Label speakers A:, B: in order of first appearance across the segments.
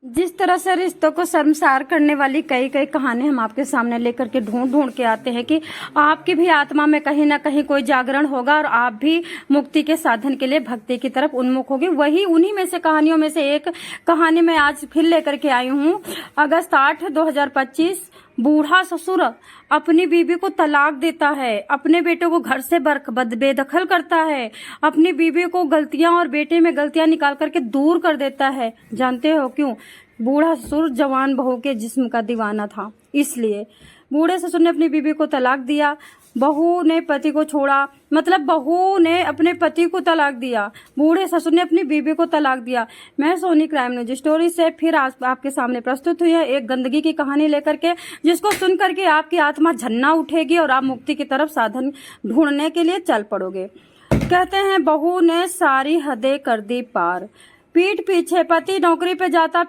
A: जिस तरह से रिश्तों को शर्मसार करने वाली कई कई कहानी हम आपके सामने लेकर के ढूंढ ढूंढ के आते हैं कि आपकी भी आत्मा में कहीं ना कहीं कोई जागरण होगा और आप भी मुक्ति के साधन के लिए भक्ति की तरफ उन्मुख होगी। वही उन्हीं में से कहानियों में से एक कहानी मैं आज फिर लेकर के आई हूँ। अगस्त 8, 2025 बूढ़ा ससुर अपनी बीवी को तलाक देता है, अपने बेटे को घर से बेदखल करता है, अपनी बीवी को गलतियां और बेटे में गलतियां निकाल करके दूर कर देता है। जानते हो क्यों? बूढ़ा ससुर जवान बहू के जिस्म का दीवाना था, इसलिए बूढ़े ससुर ने अपनी बीवी को तलाक दिया। बहू ने पति को छोड़ा, मतलब बहू ने अपने पति को तलाक दिया, बूढ़े ससुर ने अपनी बीवी को तलाक दिया। मैं सोनी क्राइम न्यूज स्टोरी से फिर आज आपके सामने प्रस्तुत हुई है एक गंदगी की कहानी लेकर के, जिसको सुन करके आपकी आत्मा झन्ना उठेगी और आप मुक्ति की तरफ साधन ढूंढने के लिए चल पड़ोगे। कहते हैं बहू ने सारी हदें कर दी पार, पीठ पीछे पति नौकरी पे जाता,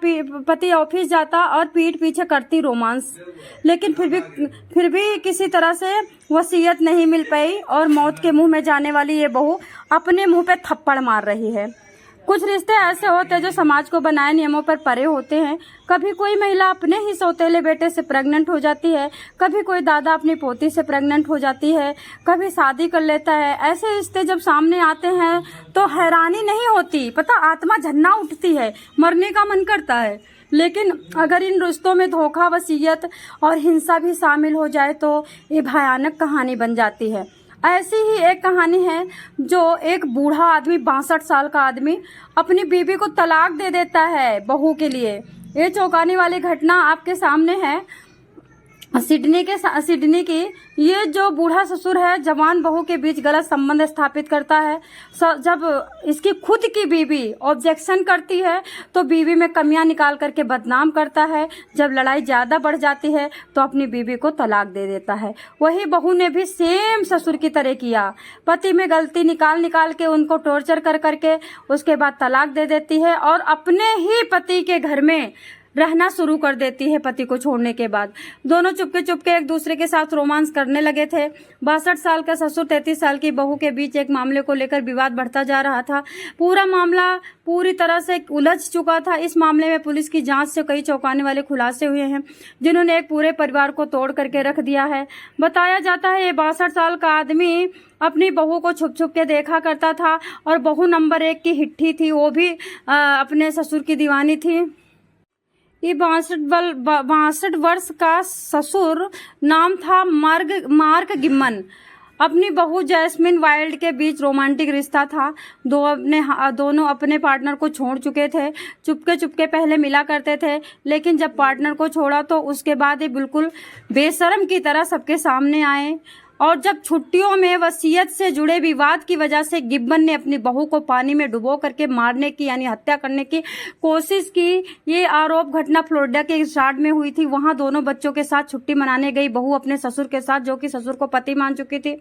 A: पति ऑफिस जाता और पीठ पीछे करती रोमांस, लेकिन फिर भी किसी तरह से वसीयत नहीं मिल पाई और मौत के मुंह में जाने वाली ये बहू अपने मुंह पे थप्पड़ मार रही है। कुछ रिश्ते ऐसे होते हैं जो समाज को बनाए नियमों पर परे होते हैं। कभी कोई महिला अपने ही सौतेले बेटे से प्रेग्नेंट हो जाती है, कभी कोई दादा अपनी पोती से प्रेग्नेंट हो जाती है, कभी शादी कर लेता है। ऐसे रिश्ते जब सामने आते हैं तो हैरानी नहीं होती, पता आत्मा झन्ना उठती है, मरने का मन करता है। लेकिन अगर इन रिश्तों में धोखा, वसीयत और हिंसा भी शामिल हो जाए तो ये भयानक कहानी बन जाती है। ऐसी ही एक कहानी है जो एक बूढ़ा आदमी 62 साल का आदमी अपनी बीवी को तलाक दे देता है बहू के लिए। ये चौंकाने वाली घटना आपके सामने है सिडनी की। ये जो बूढ़ा ससुर है जवान बहू के बीच गलत संबंध स्थापित करता है। जब इसकी खुद की बीवी ऑब्जेक्शन करती है तो बीवी में कमियां निकाल करके बदनाम करता है। जब लड़ाई ज्यादा बढ़ जाती है तो अपनी बीवी को तलाक दे देता है। वही बहू ने भी सेम ससुर की तरह किया, पति में गलती निकाल के उनको टॉर्चर कर करके उसके बाद तलाक दे देती है और अपने ही पति के घर में रहना शुरू कर देती है। पति को छोड़ने के बाद दोनों चुपके एक दूसरे के साथ रोमांस करने लगे थे। 62 साल का ससुर 33 साल की बहू के बीच एक मामले को लेकर विवाद बढ़ता जा रहा था। पूरा मामला पूरी तरह से उलझ चुका था। इस मामले में पुलिस की जांच से कई चौंकाने वाले खुलासे हुए हैं, जिन्होंने एक पूरे परिवार को तोड़ करके रख दिया है। बताया जाता है ये 62 साल का आदमी अपनी बहू को छुप छुप के देखा करता था और बहू नंबर 1 की हिट्ठी थी, वो भी अपने ससुर की दीवानी थी। ये 62 वर्ष का ससुर नाम था मार्क गिम्मन। अपनी बहू जैस्मिन वाइल्ड के बीच रोमांटिक रिश्ता था। दोनों अपने पार्टनर को छोड़ चुके थे। चुपके पहले मिला करते थे, लेकिन जब पार्टनर को छोड़ा तो उसके बाद ये बिल्कुल बेशर्म की तरह सबके सामने आए। और जब छुट्टियों में वसीयत से जुड़े विवाद की वजह से गिब्बन ने अपनी बहू को पानी में डुबो करके मारने की यानी हत्या करने की कोशिश की। ये आरोप घटना फ्लोरिडा के रिसॉर्ट में हुई थी। वहां दोनों बच्चों के साथ छुट्टी मनाने गई बहू अपने ससुर के साथ, जो कि ससुर को पति मान चुकी थी।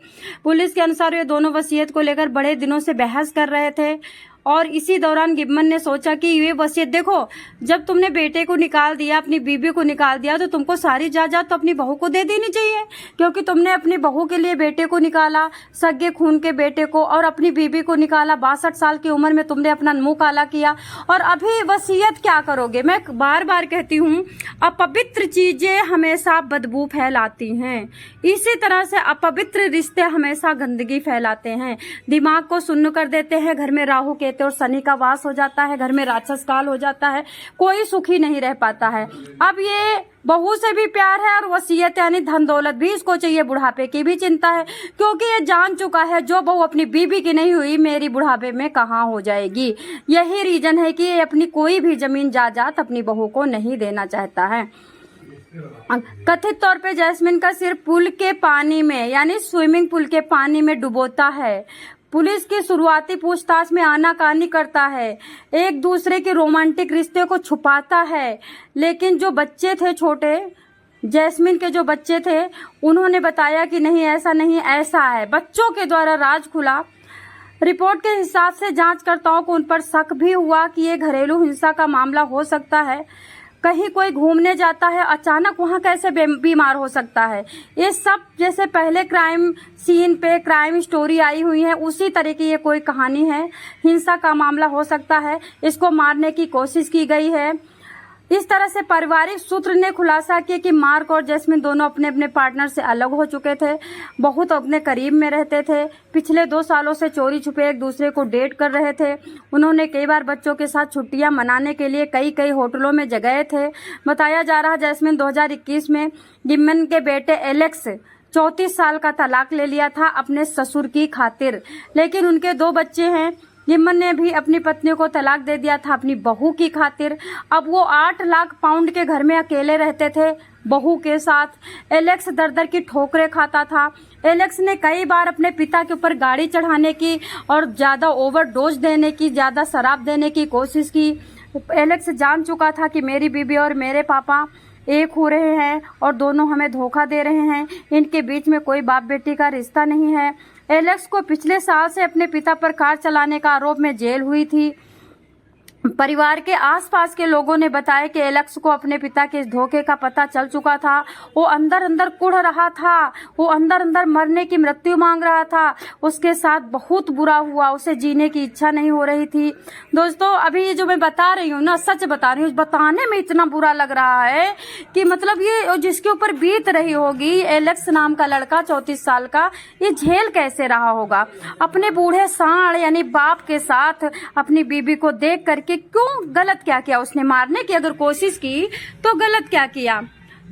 A: पुलिस के अनुसार ये दोनों वसीयत को लेकर बड़े दिनों से बहस कर रहे थे और इसी दौरान गिब्बन ने सोचा कि ये वसीयत, देखो जब तुमने बेटे को निकाल दिया, अपनी बीवी को निकाल दिया, तो तुमको सारी जायदाद तो अपनी बहू को दे देनी चाहिए, क्योंकि तुमने अपनी बहू के लिए बेटे को निकाला, सगे खून के बेटे को, और अपनी बीवी को निकाला। 62 साल की उम्र में तुमने अपना मुंह काला किया और अभी वसीयत क्या करोगे? मैं बार बार कहती हूँ, अपवित्र चीजें हमेशा बदबू फैलाती हैं। इसी तरह से अपवित्र रिश्ते हमेशा गंदगी फैलाते हैं, दिमाग को सुन्न कर देते हैं। घर में राहु के और शनि का वास हो जाता है, घर में राक्षस काल हो जाता है, कोई सुखी नहीं रह पाता है। अब ये बहू से भी प्यार है और वसीयत यानी धन दौलत भी इसको चाहिए, बुढ़ापे की भी चिंता है, क्योंकि ये जान चुका है जो बहू अपनी बीवी की नहीं हुई मेरी बुढ़ापे में कहाँ हो जाएगी। यही रीजन है कि ये अपनी कोई भी जमीन जायदाद अपनी बहू को नहीं देना चाहता है। कथित तौर पे जैस्मिन का सिर पूल के पानी में यानी स्विमिंग पूल के पानी में डुबोता है। पुलिस की शुरुआती पूछताछ में आनाकानी करता है, एक दूसरे के रोमांटिक रिश्ते को छुपाता है। लेकिन जो बच्चे थे छोटे, जैस्मिन के जो बच्चे थे, उन्होंने बताया कि नहीं ऐसा नहीं, ऐसा है। बच्चों के द्वारा राज खुला। रिपोर्ट के हिसाब से जांचकर्ताओं को उन पर शक भी हुआ कि ये घरेलू हिंसा का मामला हो सकता है। कहीं कोई घूमने जाता है, अचानक वहां कैसे बीमार हो सकता है। ये सब जैसे पहले क्राइम सीन पे क्राइम स्टोरी आई हुई है, उसी तरह की ये कोई कहानी है। हिंसा का मामला हो सकता है, इसको मारने की कोशिश की गई है। इस तरह से पारिवारिक सूत्र ने खुलासा किया कि मार्क और जैस्मिन दोनों अपने अपने पार्टनर से अलग हो चुके थे, बहुत अपने करीब में रहते थे, पिछले 2 सालों से चोरी छुपे एक दूसरे को डेट कर रहे थे। उन्होंने कई बार बच्चों के साथ छुट्टियां मनाने के लिए कई कई होटलों में जगह थे। बताया जा रहा जैस्मिन 2021 में गिम्मन के बेटे एलेक्स 34 साल का तलाक ले लिया था अपने ससुर की खातिर, लेकिन उनके 2 बच्चे हैं। गिम्मन ने भी अपनी पत्नी को तलाक दे दिया था अपनी बहू की खातिर। अब वो 8 लाख पाउंड के घर में अकेले रहते थे बहू के साथ। एलेक्स दर दर की ठोकरें खाता था। एलेक्स ने कई बार अपने पिता के ऊपर गाड़ी चढ़ाने की और ज़्यादा ओवरडोज देने की, ज़्यादा शराब देने की कोशिश की। एलेक्स जान चुका था कि मेरी बीबी और मेरे पापा एक हो रहे हैं और दोनों हमें धोखा दे रहे हैं, इनके बीच में कोई बाप बेटी का रिश्ता नहीं है। एलेक्स को पिछले साल से अपने पिता पर कार चलाने का आरोप में जेल हुई थी। परिवार के आसपास के लोगों ने बताया कि एलेक्स को अपने पिता के इस धोखे का पता चल चुका था। वो अंदर अंदर कुढ़ रहा था, वो अंदर अंदर मरने की मृत्यु मांग रहा था। उसके साथ बहुत बुरा हुआ, उसे जीने की इच्छा नहीं हो रही थी। दोस्तों अभी ये जो मैं बता रही हूँ ना, सच बता रही हूँ, बताने में इतना बुरा लग रहा है कि मतलब ये जिसके ऊपर बीत रही होगी, एलेक्स नाम का लड़का 34 साल का, ये झेल कैसे रहा होगा अपने बूढ़े सांड यानी बाप के साथ अपनी बीबी को देख करके। क्यों, गलत क्या किया उसने? मारने की अगर कोशिश की तो गलत क्या किया?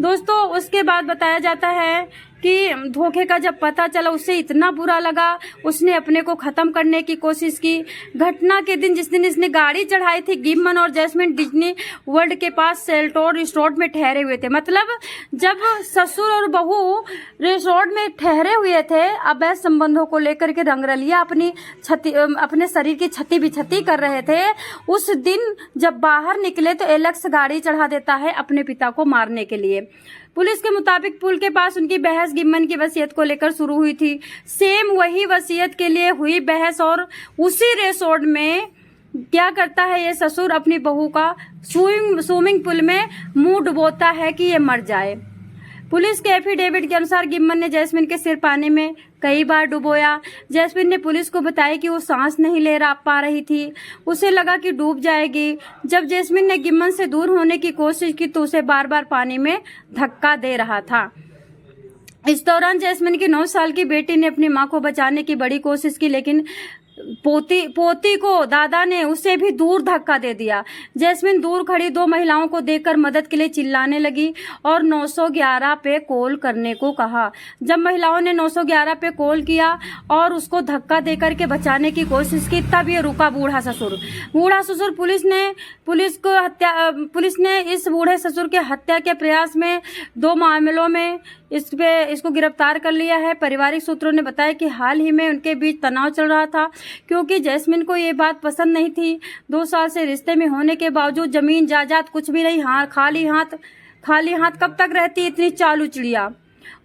A: दोस्तों उसके बाद बताया जाता है कि धोखे का जब पता चला उसे इतना बुरा लगा, उसने अपने को खत्म करने की कोशिश की। घटना के दिन, जिस दिन इसने गाड़ी चढ़ाई थी, गिम्मन और जैस्मिन डिज्नी वर्ल्ड के पास सेल्टोर रिसोर्ट में ठहरे हुए थे। मतलब जब ससुर और बहू रिसोर्ट में ठहरे हुए थे, अवैध संबंधों को लेकर के रंगरलिया अपने शरीर की क्षति बिछती कर रहे थे, उस दिन जब बाहर निकले तो एलेक्स गाड़ी चढ़ा देता है अपने पिता को मारने के लिए। पुलिस के मुताबिक पुल के पास उनकी बहस गिम्मन की वसीयत को लेकर शुरू हुई थी। सेम वही वसीयत के लिए हुई बहस, और उसी रिसोर्ट में क्या करता है ये ससुर, अपनी बहू का स्विमिंग पूल में मुंह डुबोता है कि ये मर जाए। पुलिस के एफिडेविट के अनुसार गिम्मन ने जैस्मिन के सिर पानी में कई बार डुबोया। जैस्मिन ने पुलिस को बताया कि वो सांस नहीं ले पा रही थी, उसे लगा कि डूब जाएगी। जब जैस्मिन ने गिम्मन से दूर होने की कोशिश की तो उसे बार बार पानी में धक्का दे रहा था। इस दौरान जैस्मिन की 9 साल की बेटी ने अपनी मां को बचाने की बड़ी कोशिश की, लेकिन पोती को दादा ने उसे भी दूर धक्का दे दिया। जैस्मिन दूर खड़ी 2 महिलाओं को देखकर मदद के लिए चिल्लाने लगी और 911 पे कॉल करने को कहा। जब महिलाओं ने 911 पे कॉल किया और उसको धक्का देकर के बचाने की कोशिश की, तब ये रुका बूढ़ा ससुर। पुलिस ने इस बूढ़े ससुर के हत्या के प्रयास में 2 मामलों में इसको गिरफ्तार कर लिया है। पारिवारिक सूत्रों ने बताया कि हाल ही में उनके बीच तनाव चल रहा था, क्योंकि जैस्मिन को ये बात पसंद नहीं थी। 2 साल से रिश्ते में होने के बावजूद जमीन जायदाद कुछ भी नहीं, खाली हाथ कब तक रहती इतनी चालू चिड़िया।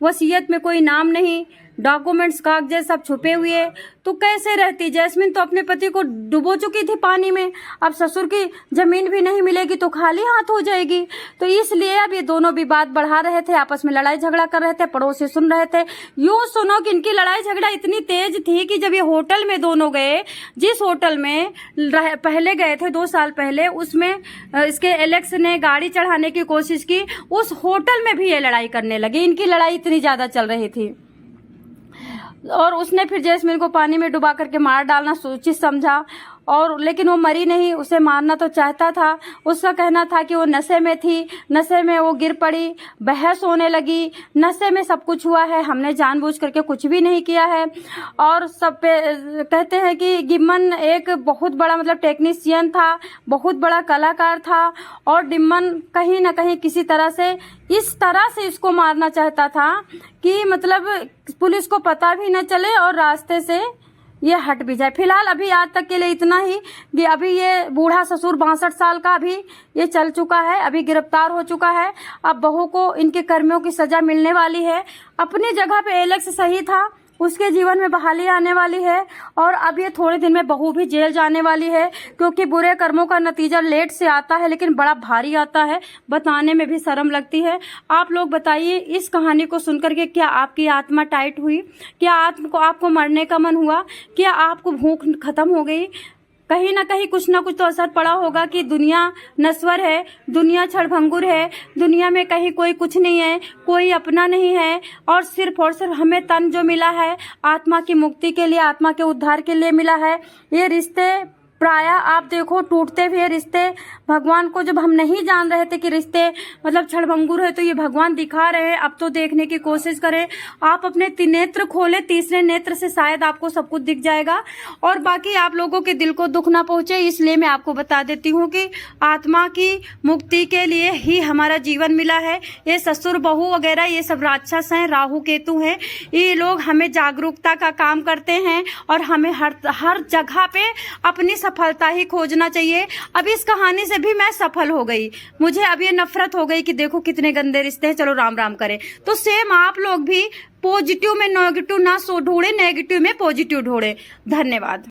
A: वसीयत में कोई नाम नहीं, डॉक्यूमेंट्स कागजात सब छुपे हुए, तो कैसे रहती? जैस्मिन तो अपने पति को डुबो चुकी थी पानी में, अब ससुर की जमीन भी नहीं मिलेगी तो खाली हाथ हो जाएगी। तो इसलिए अब ये दोनों भी बात बढ़ा रहे थे, आपस में लड़ाई झगड़ा कर रहे थे, पड़ोसी सुन रहे थे। यूं सुनो कि इनकी लड़ाई झगड़ा इतनी तेज थी कि जब ये होटल में दोनों गए, जिस होटल में पहले गए थे 2 साल पहले, उसमें इसके एलेक्स ने गाड़ी चढ़ाने की कोशिश की, उस होटल में भी ये लड़ाई करने लगे। इनकी लड़ाई इतनी ज्यादा चल रही थी और उसने फिर जैस्मिन को पानी में डुबा करके मार डालना सूचित समझा, और लेकिन वो मरी नहीं, उसे मारना तो चाहता था। उसका कहना था कि वो नशे में थी, नशे में वो गिर पड़ी, बहस होने लगी, नशे में सब कुछ हुआ है, हमने जानबूझ करके कुछ भी नहीं किया है। और सब पे कहते हैं कि गिम्मन एक बहुत बड़ा मतलब टेक्नीशियन था, बहुत बड़ा कलाकार था, और गिम्मन कहीं ना कहीं किसी तरह से इस तरह से इसको मारना चाहता था कि मतलब पुलिस को पता भी न चले और रास्ते से ये हट भी जाए। फिलहाल अभी आज तक के लिए इतना ही कि अभी ये बूढ़ा ससुर 62 साल का अभी ये चल चुका है, अभी गिरफ्तार हो चुका है। अब बहू को इनके कर्मियों की सजा मिलने वाली है। अपनी जगह पे एलेक्स सही था, उसके जीवन में बहाली आने वाली है, और अब ये थोड़े दिन में बहू भी जेल जाने वाली है, क्योंकि बुरे कर्मों का नतीजा लेट से आता है लेकिन बड़ा भारी आता है, बताने में भी शर्म लगती है। आप लोग बताइए इस कहानी को सुनकर के क्या आपकी आत्मा टाइट हुई? क्या आपको मरने का मन हुआ? क्या आपको भूख खत्म हो गई? कहीं ना कहीं कुछ ना कुछ तो असर पड़ा होगा कि दुनिया नश्वर है, दुनिया क्षणभंगुर है, दुनिया में कहीं कोई कुछ नहीं है, कोई अपना नहीं है, और सिर्फ हमें तन जो मिला है आत्मा की मुक्ति के लिए, आत्मा के उद्धार के लिए मिला है। ये रिश्ते प्राय आप देखो टूटते हुए रिश्ते, भगवान को जब हम नहीं जान रहे थे कि रिश्ते मतलब क्षणभंगुर है, तो ये भगवान दिखा रहे हैं। अब तो देखने की कोशिश करें, आप अपने नेत्र खोले, तीसरे नेत्र से शायद आपको सब कुछ दिख जाएगा। और बाकी आप लोगों के दिल को दुख ना पहुंचे, इसलिए मैं आपको बता देती हूँ कि आत्मा की मुक्ति के लिए ही हमारा जीवन मिला है। ये ससुर बहू वगैरह ये सब राक्षस हैं, राहु केतु हैं, ये लोग हमें जागरूकता का काम करते हैं और हमें हर जगह पे अपनी सफलता ही खोजना चाहिए। अब इस कहानी से भी मैं सफल हो गई, मुझे अब ये नफरत हो गई कि देखो कितने गंदे रिश्ते हैं, चलो राम राम करें। तो सेम आप लोग भी पॉजिटिव में नेगेटिव ना ढूंढे, नेगेटिव में पॉजिटिव ढूंढे। धन्यवाद।